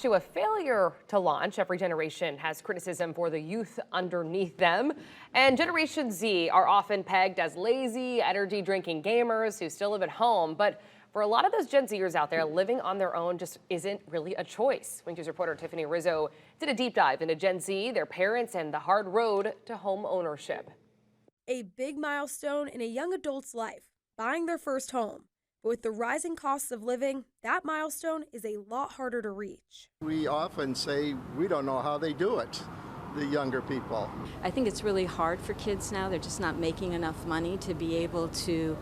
To a failure to launch, every generation has criticism for the youth underneath them. And Generation Z are often pegged as lazy, energy-drinking gamers who still live at home. But for a lot of those Gen Zers out there, living on their own just isn't really a choice. Wink News reporter Tiffany Rizzo did a deep dive into Gen Z, their parents, and the hard road to home ownership. A big milestone in a young adult's life, buying their first home. But with the rising costs of living, that milestone is a lot harder to reach. We often say we don't know how they do it, the younger people. I think it's really hard for kids now. They're just not making enough money to be able to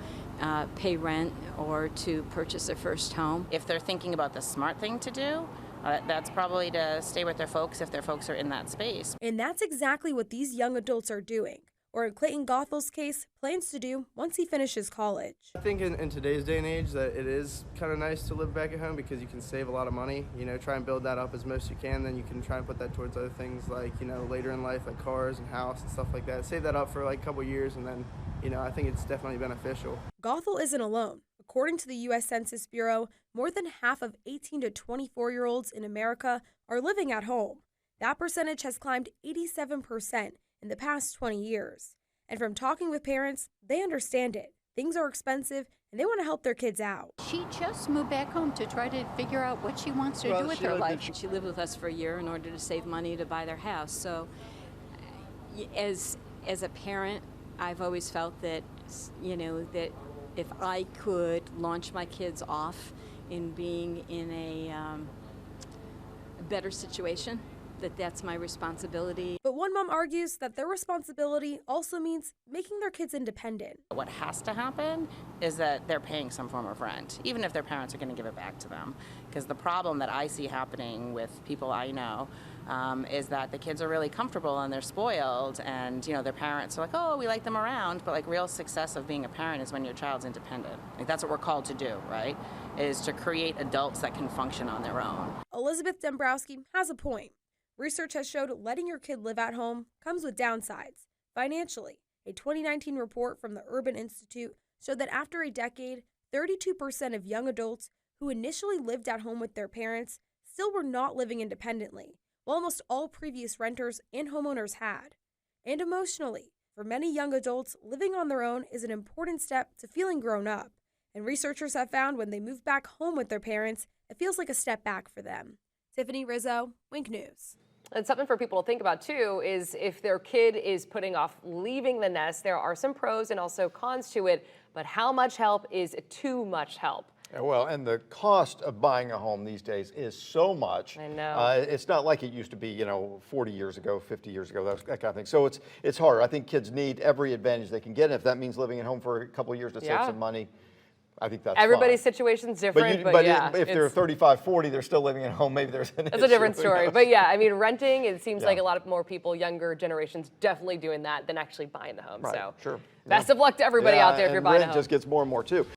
pay rent or to purchase their first home. If they're thinking about the smart thing to do, that's probably to stay with their folks if their folks are in that space. And that's exactly what these young adults are doing, or in Clayton Gothel's case, plans to do once he finishes college. I think in today's day and age that it is kind of nice to live back at home because you can save a lot of money, try and build that up as most you can, then you can try and put that towards other things like, later in life, like cars and house and stuff like that. Save that up for like a couple years and then, I think it's definitely beneficial. Gothel isn't alone. According to the U.S. Census Bureau, more than half of 18 to 24-year-olds in America are living at home. That percentage has climbed 87% in the past 20 years. And from talking with parents, they understand it. Things are expensive and they want to help their kids out. She just moved back home to try to figure out what she wants to do with her life. She lived with us for a year in order to save money to buy their house. So as a parent, I've always felt that, that if I could launch my kids off in being in a better situation, that's my responsibility. But one mom argues that their responsibility also means making their kids independent. What has to happen is that they're paying some form of rent, even if their parents are going to give it back to them. Because the problem that I see happening with people I know is that the kids are really comfortable and they're spoiled and, their parents are like, oh, we like them around. But like real success of being a parent is when your child's independent. Like that's what we're called to do, right? Is to create adults that can function on their own. Elizabeth Dombrowski has a point. Research has showed letting your kid live at home comes with downsides. Financially, a 2019 report from the Urban Institute showed that after a decade, 32% of young adults who initially lived at home with their parents still were not living independently, while almost all previous renters and homeowners had. And emotionally, for many young adults, living on their own is an important step to feeling grown up. And researchers have found when they move back home with their parents, it feels like a step back for them. Tiffany Rizzo, Wink News. And something for people to think about, too, is if their kid is putting off leaving the nest, there are some pros and also cons to it. But how much help is too much help? Well, and the cost of buying a home these days is so much. I know. It's not like it used to be, 40 years ago, 50 years ago, that kind of thing. So it's hard. I think kids need every advantage they can get. And if that means living at home for a couple of years to save some money, I think that's Everybody's fine. situation's different, but yeah. If they're 35, 40, they're still living at home, maybe there's an That's issue. a different story. But yeah, I mean, renting, it seems like a lot of more people, younger generations, definitely doing that than actually buying the home. Right, So sure. best of luck to everybody out there if you're buying a home. Rent just gets more and more, too.